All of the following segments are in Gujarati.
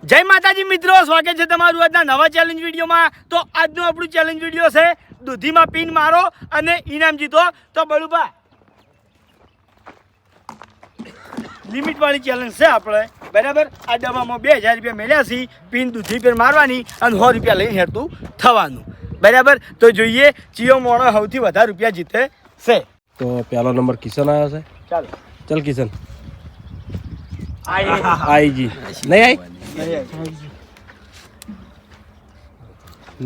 જય માતાજી મિત્રો, સ્વાગત છે તમારું આજના નવા ચેલેન્જ વિડીયોમાં. તો આજનું આપણું ચેલેન્જ વિડીયો છે દૂધીમાં પિન મારો અને ઇનામ જીતો. તો બળુભા લિમિટ વાળી ચેલેન્જ છે આપણે, બરાબર. આ ડબ્બામાં 2000 રૂપિયા મળ્યા છે, પિન દૂધી પર મારવાની અને 100 રૂપિયા લઈને હેરતું થવાનું, બરાબર. તો જોઈએ ચિયો મોણો સૌથી વધારે રૂપિયા જીતે છે. તો પહેલો નંબર કિશન આવ્યો છે. ચાલો ચલ કિશન आई जी नहीं आई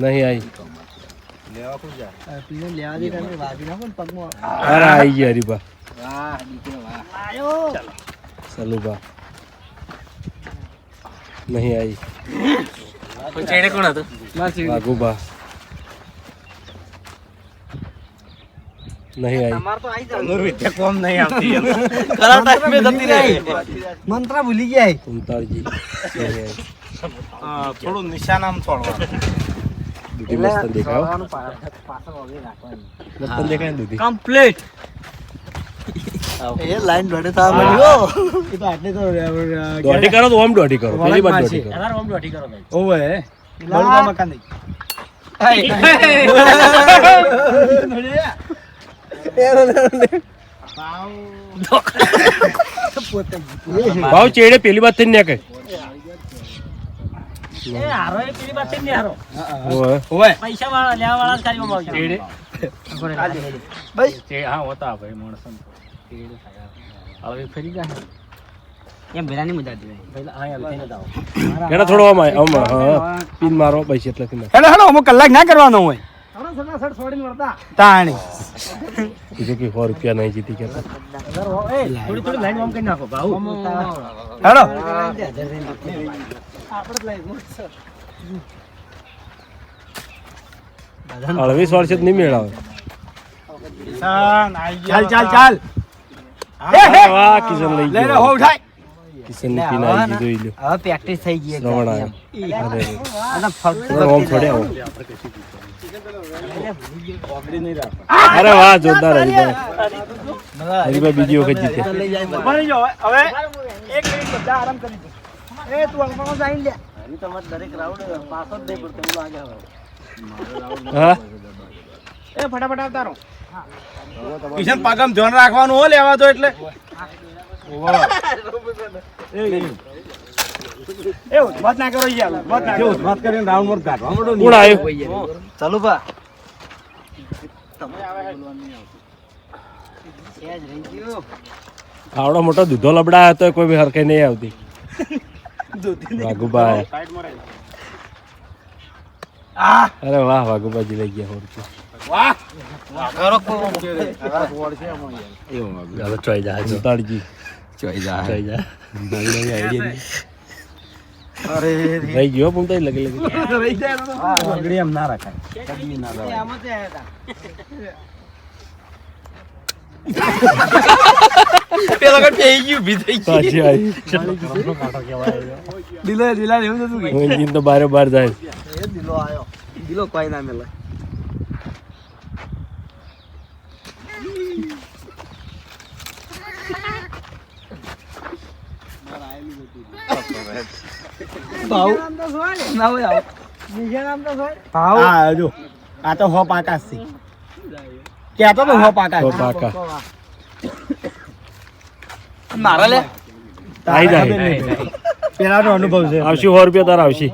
नहीं आई अरे आई जी हरीबा सलूबा नहीं आई बागुबा नहीं आई કોમ નહીં આવતી મંત્ર ભૂલી ગયા कुंतार जी नहीं आई થોડું નિશાન આમ છોડવા दूधी मस्त देखाओ मस्त देखा है दूधी કમ્પ્લીટ. એ લાઈન દોડે તા મળ્યો એ તો આટલે તો दोढ़ी करो तो हम दोढ़ी करो पहली बार दोढ़ी करो ઓવે બળુભા મકાન નહીં. भाव चेड़े पहली बात थी क्या ઓવે પૈસા વાળા લેવા વાળા જ ખાલી માવજો ચેડે ભાઈ હા હોતા ભાઈ માણસ હવે ફરી જાય એમ ભેરાની મજા આવે પહેલા હા યાર તેને દાવ केड़ा थोड़ा हम हां पिन मारो पैसे એટલે કે હેલો હેલો અમુક કલાક ના કરવાનો હોય તાણી. किसी की 100 रुपया नहीं जीती क्या થોડી થોડી લાઈન ઓમ કરી નાખો ભાઉ હેલો अड़वीस वर्ष नहीं मेड़ा ચાલ ચાલ ચાલ. वाह किशन लई લે રે હો ઉઠાય. किशन ने पिन आई जी જોઈ લ્યો હવે પ્રેક્ટિસ થઈ ગઈ શ્રવણ આવ્યો અરે અને ફક્ત ઓમ છોડે આવો અરે વાહ જોરદાર હરીભાઈ બીજી વખત જીતે બની જાઓ હવે 1 મિનિટ બધા આરામ કરી દો. એ તું અંકમાં જઈને લે હરી તમાર દરેક રાઉન્ડ પાછો જ દે પડતો એવું લાગે હવે હા એ ફટાફટ આવતા રહો. કિશન પાગમ ધ્યાન રાખવાનું હો, લેવા તો એટલે એ વાત ના કરો યાર, વાત ના કરો. વાત કરીને રાઉન્ડ પર કાઢવા માંડો. કોણ આવ્યો ચાલુ બા આવડો મોટો દૂધો લબડા હતો કોઈ બી હરખે નહીં આવતી વાઘુભાઈ અરે વાહ વાઘુભાઈ લઈ ગયા 100 રૂપિયા નવી આઈડિયા અરે રહી ગયો પણ તો લગે લગે રહી જાય તો આગળ એમ ના રખાય. કદી ના રખાય. આમાં તે હતા પેલા કઈ પેઈ ગયું ભી થઈ ગઈ. પાછી આવી દિલા દિલા એવું થતું કે એન્જિન તો બારે બાર જાય એ દિલો આયો દિલો કોઈ ના મેલે ભાવ ના હોય આવ નિશાન આમ તો હોય ભાવ હા જો આ તો હો પાકાશ છે. ક્યાં તો હો પાકાશ. તો પાકા મારા લે આવી જાય પેલાનો અનુભવ છે. આવશે 100 રૂપિયા તાર આવશે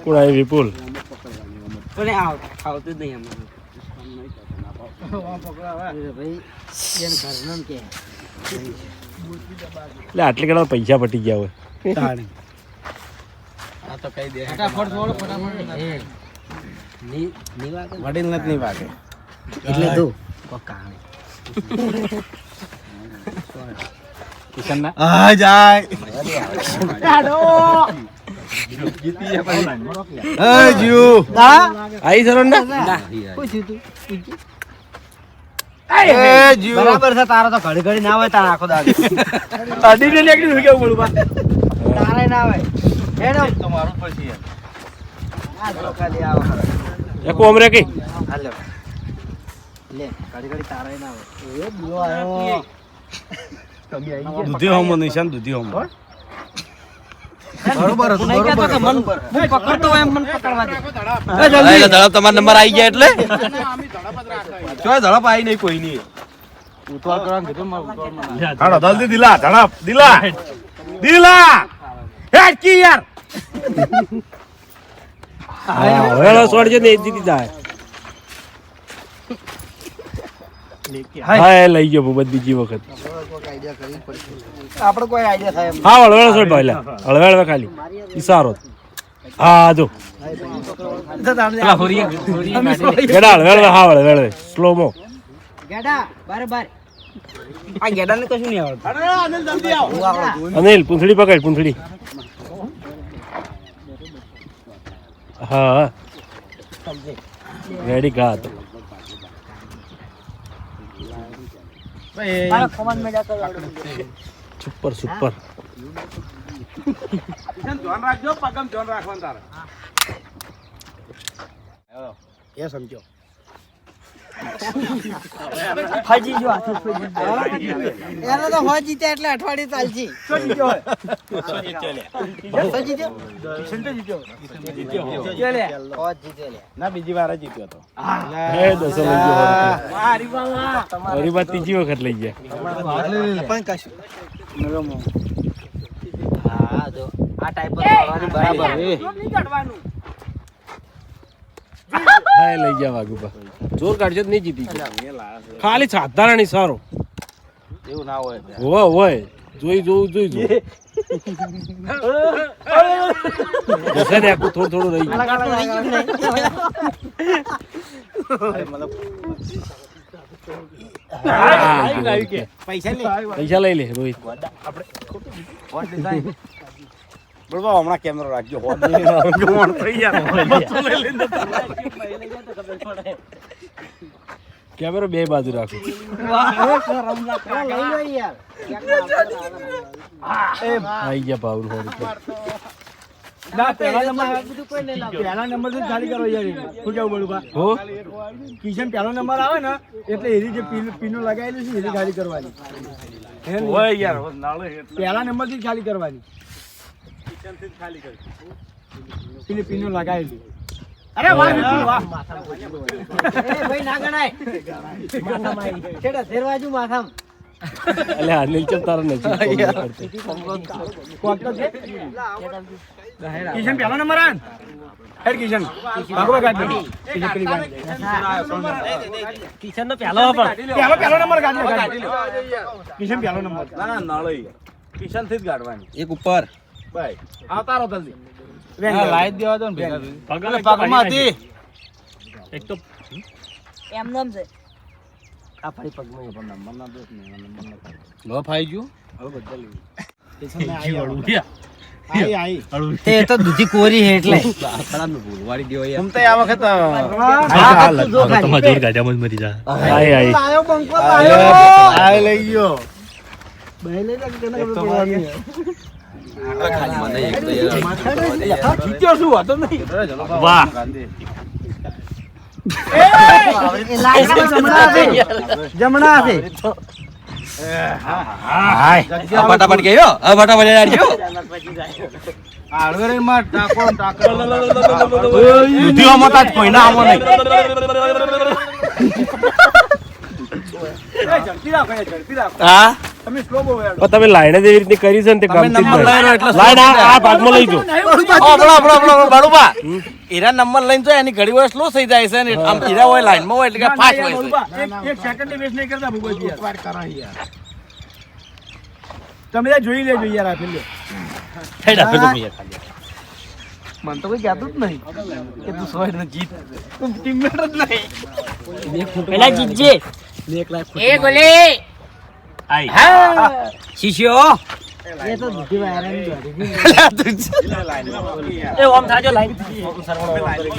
કોણ આવી વિપુલ પણ આવતું જ નહીં અમારે ભાઈ એને ઘરનામ કે એટલે આટલે કેટલા પૈસા પટી ગયા હોય તાણી. ફટાફટ થોડો ફટાફટ ની વાગે વડીલ નથી નહીં વાગે એટલે તું પકાણે કિશન ના આ જાય કાઢો જીતી જાય પછી. એ જીવ હા આવી સરોંડા પૂછ્યું તું એ જીવ બરાબર છે તારો તો ઘડી ઘડી ના હોય તાર આખો દાડો અડીને નીકળી કેવું પડું બા. તારે ના હોય હેડો તમારું પછી આ તો ખાલી આવો એક ઓમરે કે હાલો લે ઘડી ઘડી તારે ના હોય એ દિલો આયો દૂધી હોમ નિશાન દૂધી હોમ બરોબર હતું, નહીં કહેતો કે મન હું પકડતો હોય એમ મને પકડવા દે. ધડપ તમારા નંબર આવી ગયા એટલે ચોય ધડપ આવી નહીં કોઈની. ઉતવાળ કરવાનું કીધું મારે ઉતવાળમાં. હાલો જલ્દી દિલા ધડપ દિલા હેડકી યાર વેળો છોડજો ને જીતી જાય હા લઈ ગયો ભૂપત બીજી વખત આપણે કોઈ આઈડિયા થાય એમ. હા હળવેળો છોડ ભાઈ હળવેળ ખાલી ઈશારો હા જો પેલા હોરીએ ગેડા હળવેળ હા હળવેળ સ્લો મો ગેડા બરાબર આ ગેડાને કશું નહીં આવડતું. અનિલ પૂંછડી પકડ પૂંછડી હા રેડી ઘા હતો મારા ખમણ મેં જાતો સુપર સુપર ધ્યાન રાખજો, પગમ ધ્યાન રાખવાનું તારે. એ સમજો ફાજી જો હાથી ફાજી એનો તો હો જીતે એટલે અઠવાડિયે ચાલજી. શું જીત્યો હોય? શું જીત્યો? કિશન તો જીત્યો. જીત્યો લે. હો જીત્યો લે. ના બીજી વાર જ જીત્યો હતો. હે દસો લઈ ગયો મારી બાવા મારી વાત ત્રીજી વખત લઈ ગયા પણ કશું હા જો આ ટાઈપ પર કરવાનું બરાબર નહીં કાઢવાનું. હા લઈ ગયા વાઘુબા જોર કાઢજો તો નહીં જીતી ગયો ખાલી સાધારણ ઈશારો એવું ના હોય. હોય જોઈ જોવું જોઈ જોવું જશે ને આખું થોડું થોડું રહી ગયું પૈસા લઈ લે રોહિત બરોબર, હમણાં કેમેરો રાખજો. કેમેરો બે બાજુ રાખો આઈ ગયા પાવર હોડ ના પહેલા નંબર થી ખાલી કરો યાર. શું કેવું બળુભા? હો કિશન પહેલો નંબર આવે ને એટલે એની જે પીનું લગાવેલું છે એની ખાલી કરવાની. પહેલા નંબર થી ખાલી કરવાની. પેલી પીનું લગાવેલું. અરે વાહ વિપુલ વાહ. ભાઈ ના ગણાય માથામાં આવી. છેડા શેરવાજુ માથામાં એટલે અનિલ ચમ તારો નથી કોક તો છે. કિશન પહેલો નંબર આવે ને? હેડ કિશન ભાગવા કાઢ દે. પેલી પેલી ગાડી. કિશન નો પહેલો પણ પહેલો નંબર કાઢ લે. કિશન પહેલો નંબર. ના ના નળી કિશન થી જ ગાડવાની. એક ઉપર ભાઈ આવતારો જલ્દી. લાઈટ દેવા દો ને ભેગા પગમાં હતી. એક તો એમ નામ છે આ ફરી પગમાં પણ નંબર ના દોસ ને નંબર ના કાઢ. લો ફાઈ ગયું. હવે બધા લેવું. તે તો દૂધી કોરી હે એટલે ખરાબ નું ભૂલવાડી દેવો યાર. તમતે આ વખત તમારા જોર ગાડા મત મરી જા આય આય આયો બંકો આ લઈ ગયો. બહેલે તક તને ખબર પડવાની. ખાલી મને એક તો યાર. જીત્યો શું હતો નહીં. વાહ જમણા છે. ફટાફટ ગયો. હવે ફટાફટ આડજો. આળવેરે માં ટાકો ટાકો. દુધિયો મત કોઈ ના આમો નહીં. ઝડપી રાખો ઝડપી રાખો. હા તમે સ્લો બહુ યાર. પણ તમે લાઈન જ એવી રીતની કરી છે ને તે કામ નંબર લઈ લો એટલે લાઈન આ ભાગમાં લઈ જો બાળુબા એરા નંબર લઈને તો એની ઘડી વાર સ્લો થઈ જાય છે ને આમ હીરા હોય લાઈન માં હોય એટલે કે ફાસ્ટ હોય છે. એક સેકન્ડ વેસ્ટ નહીં કરતા ભૂગોજી યાર. તમે યાર જોઈ લેજો યાર આ ફિલ્મ. મને તો કોઈ કહેતું જ નહીં કે તું 100 ને જીત. તું ટીમમેટ જ નહીં. પેલા જીતજે એ ગોલે આઈ શિષ્યો એ તો દૂધી વાયરાની એ ઓમ થાજો લાઈન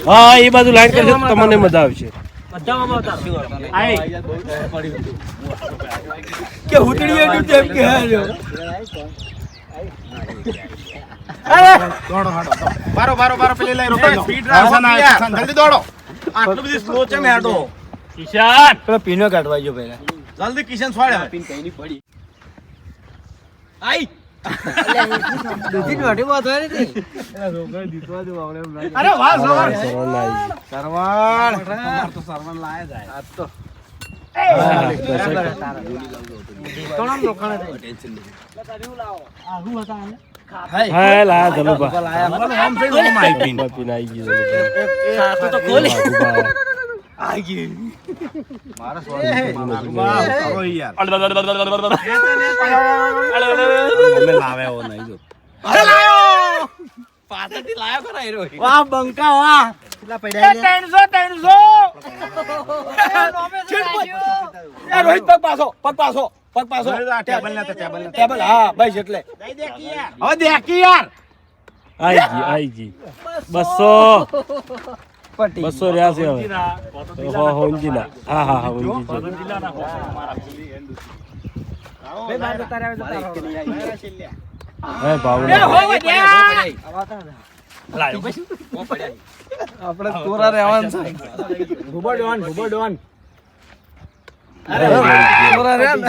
હા એ બાજુ લાઈન કરજો તો તમને મજા આવશે બધામાં આવતા આઈ કે હુતડી એનું તેમ કે હાલો. બારો પેલી લઈ રોકો. સ્પીડ રાખો ના કિશન જલ્દી દોડો. આટલું બધી સ્લો છે મેડો. કિશન પેલો પીનો કાઢવા જો પહેલા. જલ્દી કિશન છોડે. પિન કઈ ની પડી. આઈ દૂધી દોઢી વાત હોય ને અરે વાહ સવાર સરવણ આવી ગયું. સરવણ તો સરવણ લાયા જાય આજ તો હા લાયા ધનુભા. આમ થઈ ગયું માહિતી પીને આવી ગયું ધનુભા. તો ખોલી વાઘુભા. મારા સ્વાદ વાહ કરો યાર અમે લાવે એવો નહીં જો પાછળથી લાયો ખરા હીરો. વાહ બંકા વાહ કેટલા પડ્યા છે? 300 એ રોહિત પગ પાછો ટેબલ ને ટેબલ ને ટેબલ હા બસ એટલે હવે દેખી યાર આઈ ગઈ 200 200 રહ્યા છે હવે. ઓહો હોંજીના. હા હા હા હોંજી છે. હે ભાવના. આપણે કોરા રહેવાનું છે ભૂબો ડોન કોરા રહે ને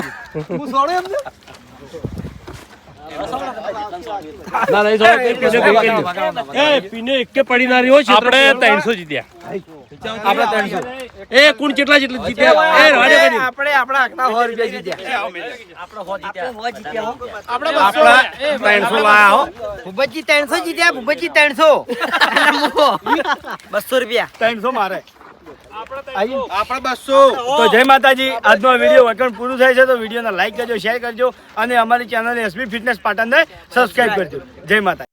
હું છોડે એમ ને ના નહીં થોડો પીને એક કે પડી ના રહ્યો છે. આપણે 300 જીત્યા. આપણે 300 એ કુણ કેટલા જીત્યા? એ રાડે કરી. આપણે આપણા આખના 100 રૂપિયા જીત્યા આપણે 300 લાયા હો ભૂપતજી 300 જીત્યા ભૂપતજી 300 200 રૂપિયા 300 મારે આપણે 200 તો જય માતાજી. આજનો વિડીયો વકણ પૂરું થાય છે તો વિડીયોને લાઈક કરજો, શેર કરજો અને અમારી ચેનલ એસબી ફિટનેસ પાટણને સબસ્ક્રાઇબ કરજો. જય માતા.